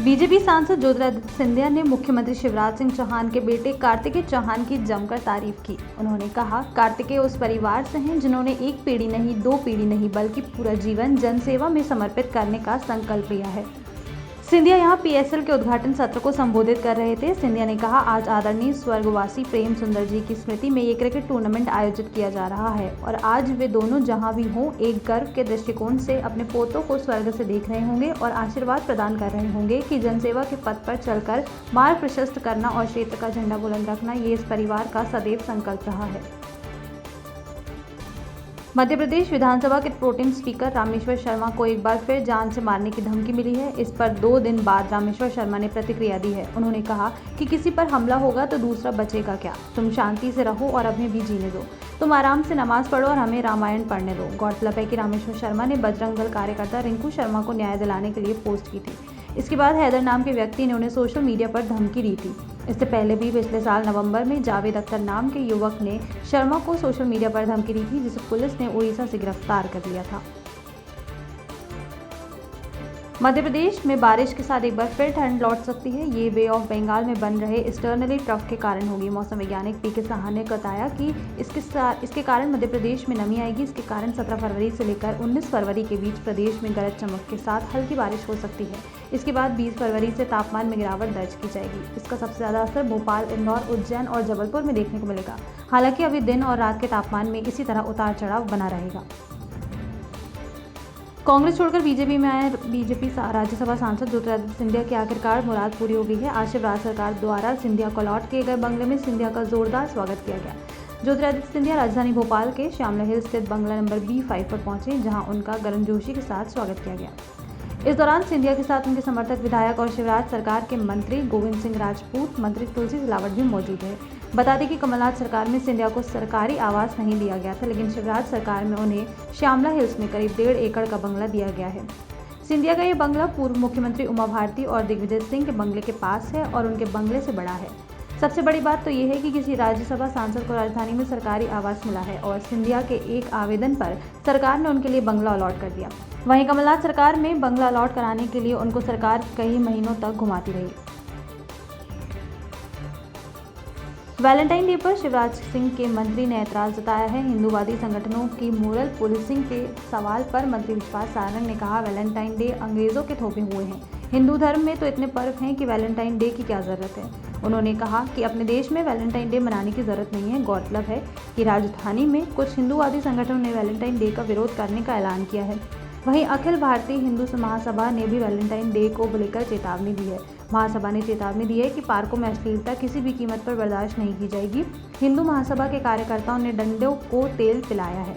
BJP सांसद ज्योतिरादित्य सिंधिया ने मुख्यमंत्री शिवराज सिंह चौहान के बेटे कार्तिकेय चौहान की जमकर तारीफ की। उन्होंने कहा, कार्तिकेय उस परिवार से हैं जिन्होंने एक पीढ़ी नहीं, दो पीढ़ी नहीं बल्कि पूरा जीवन जनसेवा में समर्पित करने का संकल्प लिया है। सिंधिया यहां पीएसएल के उद्घाटन सत्र को संबोधित कर रहे थे। सिंधिया ने कहा, आज आदरणीय स्वर्गवासी प्रेम सुंदर जी की स्मृति में ये क्रिकेट टूर्नामेंट आयोजित किया जा रहा है और आज वे दोनों जहां भी हों एक गर्व के दृष्टिकोण से अपने पोतों को स्वर्ग से देख रहे होंगे और आशीर्वाद प्रदान कर रहे होंगे कि जनसेवा के पथ पर चलकर मार्ग प्रशस्त करना और क्षेत्र का झंडा बुलंद रखना ये इस परिवार का सदैव संकल्प रहा है। मध्य प्रदेश विधानसभा के प्रोटेम स्पीकर रामेश्वर शर्मा को एक बार फिर जान से मारने की धमकी मिली है। इस पर 2 दिन बाद रामेश्वर शर्मा ने प्रतिक्रिया दी है। उन्होंने कहा कि किसी पर हमला होगा तो दूसरा बचेगा क्या। तुम शांति से रहो और हमें भी जीने दो। तुम आराम से नमाज पढ़ो और हमें रामायण पढ़ने दो। गौरतलब है कि रामेश्वर शर्मा ने बजरंग दल कार्यकर्ता रिंकू शर्मा को न्याय दिलाने के लिए पोस्ट की थी। इसके बाद हैदर नाम के व्यक्ति ने उन्हें सोशल मीडिया पर धमकी दी थी। इससे पहले भी पिछले साल नवंबर में जावेद अख्तर नाम के युवक ने शर्मा को सोशल मीडिया पर धमकी दी थी, जिसे पुलिस ने उड़ीसा से गिरफ्तार कर लिया था। मध्य प्रदेश में बारिश के साथ एक बार फिर ठंड लौट सकती है। ये बे ऑफ बंगाल में बन रहे ईस्टर्नली ट्रफ के कारण होगी। मौसम वैज्ञानिक पीके साहा ने बताया कि इसके कारण मध्य प्रदेश में नमी आएगी। इसके कारण 17 फरवरी से लेकर 19 फरवरी के बीच प्रदेश में गरज चमक के साथ हल्की बारिश हो सकती है। इसके बाद 20 फरवरी से तापमान में गिरावट दर्ज की जाएगी। इसका सबसे ज़्यादा असर भोपाल, इंदौर, उज्जैन और जबलपुर में देखने को मिलेगा। हालांकि अभी दिन और रात के तापमान में इसी तरह उतार चढ़ाव बना रहेगा। कांग्रेस छोड़कर बीजेपी में आए बीजेपी राज्यसभा सांसद ज्योतिरादित्य सिंधिया की आखिरकार मुराद पूरी हो गई है। आज शिवराज सरकार द्वारा सिंधिया को अलॉट किए गए बंगले में सिंधिया का जोरदार स्वागत किया गया। ज्योतिरादित्य सिंधिया राजधानी भोपाल के श्यामला हिल स्थित बंगला नंबर B5 पर पहुंचे, जहां उनका गर्मजोशी के साथ स्वागत किया गया। इस दौरान सिंधिया के साथ उनके समर्थक विधायक और शिवराज सरकार के मंत्री गोविंद सिंह राजपूत, मंत्री तुलसी सिलावट भी मौजूद है। बता दें कि कमलनाथ सरकार में सिंधिया को सरकारी आवास नहीं दिया गया था, लेकिन शिवराज सरकार में उन्हें श्यामला हिल्स में करीब 1.5 एकड़ का बंगला दिया गया है। सिंधिया का ये बंगला पूर्व मुख्यमंत्री उमा भारती और दिग्विजय सिंह के बंगले के पास है और उनके बंगले से बड़ा है। सबसे बड़ी बात तो ये है कि किसी राज्यसभा सांसद को राजधानी में सरकारी आवास मिला है और सिंधिया के एक आवेदन पर सरकार ने उनके लिए बंगला अलॉट कर दिया। वहीं कमलनाथ सरकार में बंगला अलॉट कराने के लिए उनको सरकार कई महीनों तक घुमाती रही। वैलेंटाइन डे पर शिवराज सिंह के मंत्री ने ऐतराज जताया है। हिंदूवादी संगठनों की मोरल पुलिसिंग के सवाल पर मंत्री विश्वास सारंग ने कहा, वैलेंटाइन डे अंग्रेजों के थोपे हुए हैं। हिंदू धर्म में तो इतने पर्व हैं कि वैलेंटाइन डे की क्या ज़रूरत है। उन्होंने कहा कि अपने देश में वैलेंटाइन डे मनाने की ज़रूरत नहीं है। गौरतलब है कि राजधानी में कुछ हिंदूवादी संगठनों ने वैलेंटाइन डे का विरोध करने का ऐलान किया है। वहीं अखिल भारतीय हिंदू महासभा ने भी वैलेंटाइन डे को लेकर चेतावनी दी है। महासभा ने चेतावनी दी है कि पार्कों में अश्लीलता किसी भी कीमत पर बर्दाश्त नहीं की जाएगी। हिंदू महासभा के कार्यकर्ताओं ने डंडों को तेल पिलाया है।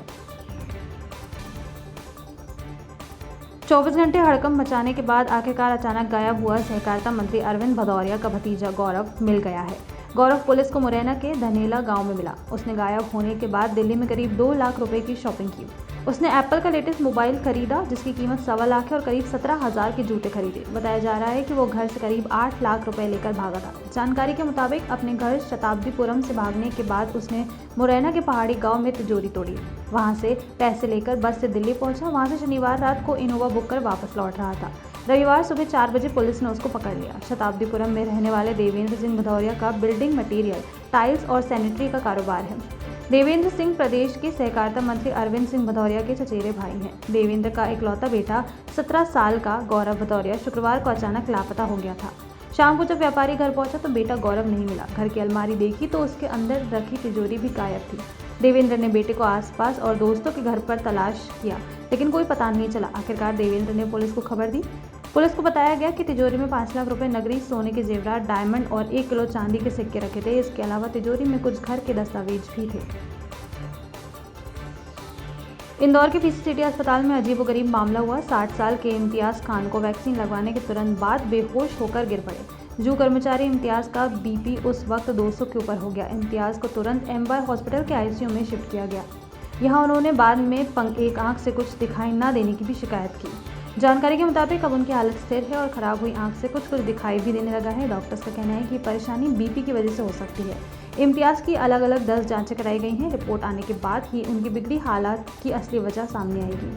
24 घंटे हड़कंप मचाने के बाद आखिरकार अचानक गायब हुआ सहकारिता मंत्री अरविंद भदौरिया का भतीजा गौरव मिल गया है। गौरव पुलिस को मुरैना के धनेला गांव में मिला। उसने गायब होने के बाद दिल्ली में करीब 2 लाख रुपए की शॉपिंग की। उसने एप्पल का लेटेस्ट मोबाइल खरीदा, जिसकी कीमत 1.25 लाख है और करीब 17,000 के जूते खरीदे। बताया जा रहा है कि वो घर से करीब 8 लाख रुपए लेकर भागा था। जानकारी के मुताबिक अपने घर शताब्दीपुरम से भागने के बाद उसने मुरैना के पहाड़ी गांव में तिजोरी तोड़ी। वहां से पैसे लेकर बस से दिल्ली पहुंचा। वहां से शनिवार रात को इनोवा बुक कर वापस लौट रहा था। रविवार सुबह 4 बजे पुलिस ने उसको पकड़ लिया। शताब्दीपुरम में रहने वाले देवेंद्र सिंह भदौरिया का बिल्डिंग मटेरियल, टाइल्स और सैनिटरी का कारोबार है। देवेंद्र सिंह प्रदेश के सहकारिता मंत्री अरविंद सिंह भदौरिया के चचेरे भाई हैं। देवेंद्र का इकलौता बेटा 17 साल का गौरव भदौरिया शुक्रवार को अचानक लापता हो गया था। शाम को जब व्यापारी घर पहुंचा तो बेटा गौरव नहीं मिला। घर की अलमारी देखी तो उसके अंदर रखी तिजोरी भी गायब थी। देवेंद्र ने बेटे को आसपास और दोस्तों के घर पर तलाश किया, लेकिन कोई पता नहीं चला। आखिरकार देवेंद्र ने पुलिस को खबर दी। पुलिस को बताया गया कि तिजोरी में 5 लाख रुपए नकली, सोने के जेवरात, डायमंड और 1 किलो चांदी के सिक्के रखे थे। इसके अलावा तिजोरी में कुछ घर के दस्तावेज भी थे। इंदौर के पीसी सिटी अस्पताल में अजीबोगरीब मामला हुआ। 60 साल के इम्तियाज खान को वैक्सीन लगवाने के तुरंत बाद बेहोश होकर गिर पड़े। जू कर्मचारी इम्तियाज का बीपी उस वक्त 200 के ऊपर हो गया। इम्तियाज को तुरंत एमवाय हॉस्पिटल के आईसीयू में शिफ्ट किया गया। यहाँ उन्होंने बाद में एक आंख से कुछ दिखाई न देने की भी शिकायत की। जानकारी के मुताबिक अब उनकी हालत स्थिर है और खराब हुई आंख से कुछ दिखाई भी देने लगा है। डॉक्टर्स का कहना है कि परेशानी बीपी की वजह से हो सकती है। इम्तियाज की अलग अलग 10 जांचें कराई गई हैं। रिपोर्ट आने के बाद ही उनकी बिगड़ी हालत की असली वजह सामने आएगी।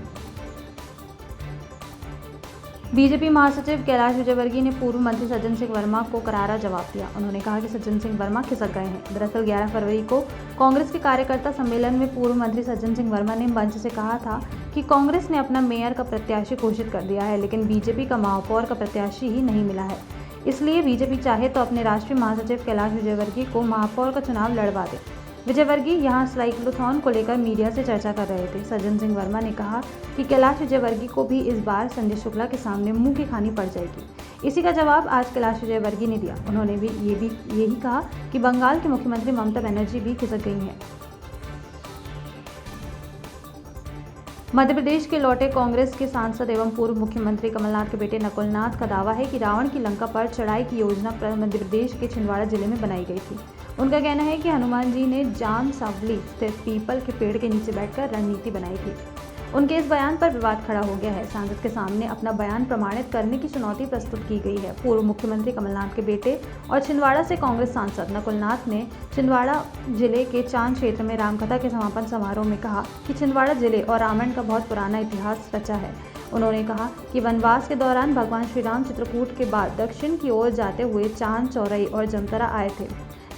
बीजेपी महासचिव कैलाश विजयवर्गीय ने पूर्व मंत्री सज्जन सिंह वर्मा को करारा जवाब दिया। उन्होंने कहा कि सज्जन सिंह वर्मा खिसक गए हैं। दरअसल 11 फरवरी को कांग्रेस के कार्यकर्ता सम्मेलन में पूर्व मंत्री सज्जन सिंह वर्मा ने मंच से कहा था कि कांग्रेस ने अपना मेयर का प्रत्याशी घोषित कर दिया है, लेकिन बीजेपी का महापौर का प्रत्याशी ही नहीं मिला है। इसलिए बीजेपी चाहे तो अपने राष्ट्रीय महासचिव कैलाश विजयवर्गीय को महापौर का चुनाव लड़वा दे। विजयवर्गीय यहां साइक्लोथॉन को लेकर मीडिया से चर्चा कर रहे थे। सज्जन सिंह वर्मा ने कहा कि कैलाश विजयवर्गीय को भी इस बार संजय शुक्ला के सामने मुंह की खानी पड़ जाएगी। इसी का जवाब आज कैलाश विजयवर्गीय ने दिया। उन्होंने भी यही कहा कि बंगाल की मुख्यमंत्री ममता बनर्जी भी खिसक गई हैं। मध्य प्रदेश के लौटे कांग्रेस के सांसद एवं पूर्व मुख्यमंत्री कमलनाथ के बेटे नकुलनाथ का दावा है कि रावण की लंका पर चढ़ाई की योजना मध्य प्रदेश के छिंदवाड़ा जिले में बनाई गई थी। उनका कहना है कि हनुमान जी ने जाम सावली स्थित पीपल के पेड़ के नीचे बैठकर रणनीति बनाई थी। उनके इस बयान पर विवाद खड़ा हो गया है। सांसद के सामने अपना बयान प्रमाणित करने की चुनौती प्रस्तुत की गई है। पूर्व मुख्यमंत्री कमलनाथ के बेटे और छिंदवाड़ा से कांग्रेस सांसद नकुलनाथ ने छिंदवाड़ा जिले के चांद क्षेत्र में रामकथा के समापन समारोह में कहा कि छिंदवाड़ा जिले और रामायण का बहुत पुराना इतिहास रचा है। उन्होंने कहा कि वनवास के दौरान भगवान श्री राम चित्रकूट के बाद दक्षिण की ओर जाते हुए चांद, चौरई और जमतरा आए थे।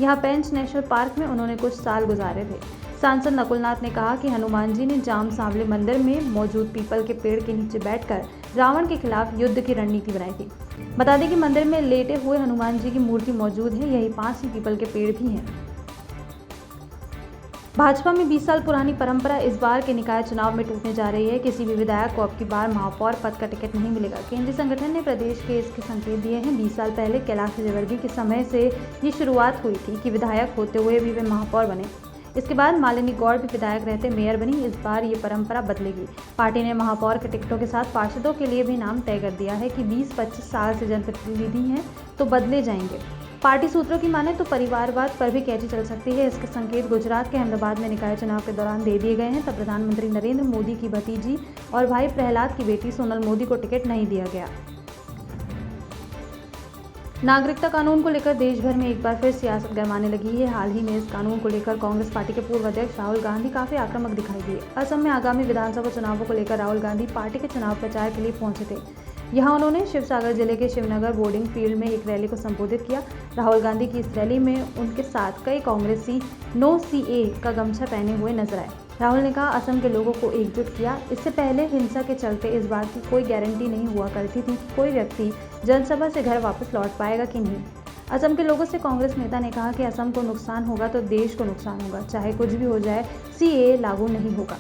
यहाँ पेंच नेशनल पार्क में उन्होंने कुछ साल गुजारे थे। सांसद नकुलनाथ ने कहा कि हनुमान जी ने जाम सांवले मंदिर में मौजूद पीपल के पेड़ के नीचे बैठकर रावण के खिलाफ युद्ध की रणनीति बनाई थी। बता दें कि मंदिर में लेटे हुए हनुमान जी की मूर्ति मौजूद है। यही 5 ही पीपल के पेड़ भी हैं। भाजपा में 20 साल पुरानी परंपरा इस बार के निकाय चुनाव में टूटने जा रही है। किसी भी विधायक को अब की बार महापौर पद का टिकट नहीं मिलेगा। केंद्रीय संगठन ने प्रदेश के इसके संकेत दिए हैं। 20 साल पहले कैलाश विजयवर्गीय के समय से ये शुरुआत हुई थी कि विधायक होते हुए भी वे महापौर बने। इसके बाद मालिनी गौड़ भी विधायक रहते मेयर बनी। इस बार ये परंपरा बदलेगी। पार्टी ने महापौर के टिकटों के साथ पार्षदों के लिए भी नाम तय कर दिया है कि 20-25 साल से जनप्रतिनिधि हैं तो बदले जाएंगे। पार्टी सूत्रों की माने तो परिवारवाद पर भी कैची चल सकती है। इसके संकेत गुजरात के अहमदाबाद में निकाय चुनाव के दौरान दे दिए गए हैं। तब प्रधानमंत्री नरेंद्र मोदी की भतीजी और भाई प्रहलाद की बेटी सोनल मोदी को टिकट नहीं दिया गया। नागरिकता कानून को लेकर देश भर में एक बार फिर सियासत गरमाने लगी है। हाल ही में इस कानून को लेकर कांग्रेस पार्टी के पूर्व अध्यक्ष राहुल गांधी काफी आक्रामक दिखाई दिए। असम में आगामी विधानसभा चुनावों को लेकर राहुल गांधी पार्टी के चुनाव प्रचार के लिए पहुंचे थे। यहां उन्होंने शिवसागर जिले के शिवनगर बोर्डिंग फील्ड में एक रैली को संबोधित किया। राहुल गांधी की इस रैली में उनके साथ कई कांग्रेसी नो सीए का गमछा पहने हुए नजर आए। राहुल ने कहा असम के लोगों को एकजुट किया। इससे पहले हिंसा के चलते इस बात की कोई गारंटी नहीं हुआ करती थी कि कोई व्यक्ति जनसभा से घर वापस लौट पाएगा कि नहीं। असम के लोगों से कांग्रेस नेता ने कहा कि असम को नुकसान होगा तो देश को नुकसान होगा। चाहे कुछ भी हो जाए, सीए लागू नहीं होगा।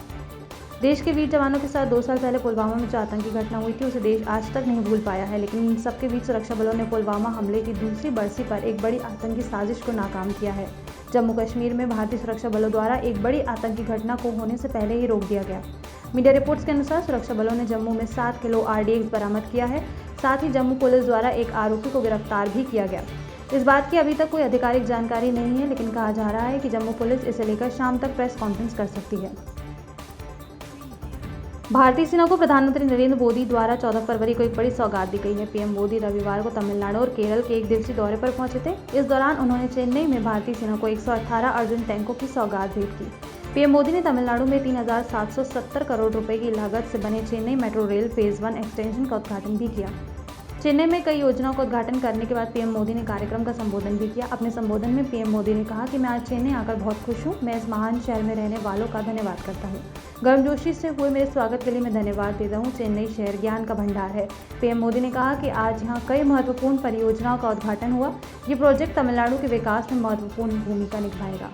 देश के वीर जवानों के साथ 2 साल पहले पुलवामा में जो आतंकी घटना हुई थी उसे देश आज तक नहीं भूल पाया है। लेकिन इन सबके बीच सुरक्षा बलों ने पुलवामा हमले की दूसरी बरसी पर एक बड़ी आतंकी साजिश को नाकाम किया है। जम्मू कश्मीर में भारतीय सुरक्षा बलों द्वारा एक बड़ी आतंकी घटना को होने से पहले ही रोक दिया गया। मीडिया रिपोर्ट्स के अनुसार सुरक्षा बलों ने जम्मू में 7 किलो RDX बरामद किया है। साथ ही जम्मू पुलिस द्वारा एक आरोपी को गिरफ्तार भी किया गया। इस बात की अभी तक कोई आधिकारिक जानकारी नहीं है, लेकिन कहा जा रहा है कि जम्मू पुलिस इसे लेकर शाम तक प्रेस कॉन्फ्रेंस कर सकती है। भारतीय सेना को प्रधानमंत्री नरेंद्र मोदी द्वारा 14 फरवरी को एक बड़ी सौगात दी गई है। पीएम मोदी रविवार को तमिलनाडु और केरल के 1 दिवसीय दौरे पर पहुंचे थे। इस दौरान उन्होंने चेन्नई में भारतीय सेना को 118 अर्जुन टैंकों की सौगात भेंट की। पीएम मोदी ने तमिलनाडु में 3,770 करोड़ रुपए की लागत से बने Chennai metro rail phase 1 extension का उद्घाटन भी किया। चेन्नई में कई योजनाओं का उद्घाटन करने के बाद पीएम मोदी ने कार्यक्रम का संबोधन भी किया। अपने संबोधन में पीएम मोदी ने कहा कि मैं आज चेन्नई आकर बहुत खुश हूं। मैं इस महान शहर में रहने वालों का धन्यवाद करता हूं। गर्मजोशी से हुए मेरे स्वागत के लिए मैं धन्यवाद देता हूं। चेन्नई शहर ज्ञान का भंडार है। पीएम मोदी ने कहा कि आज यहां कई महत्वपूर्ण परियोजनाओं का उद्घाटन हुआ। ये प्रोजेक्ट तमिलनाडु के विकास में महत्वपूर्ण भूमिका निभाएगा।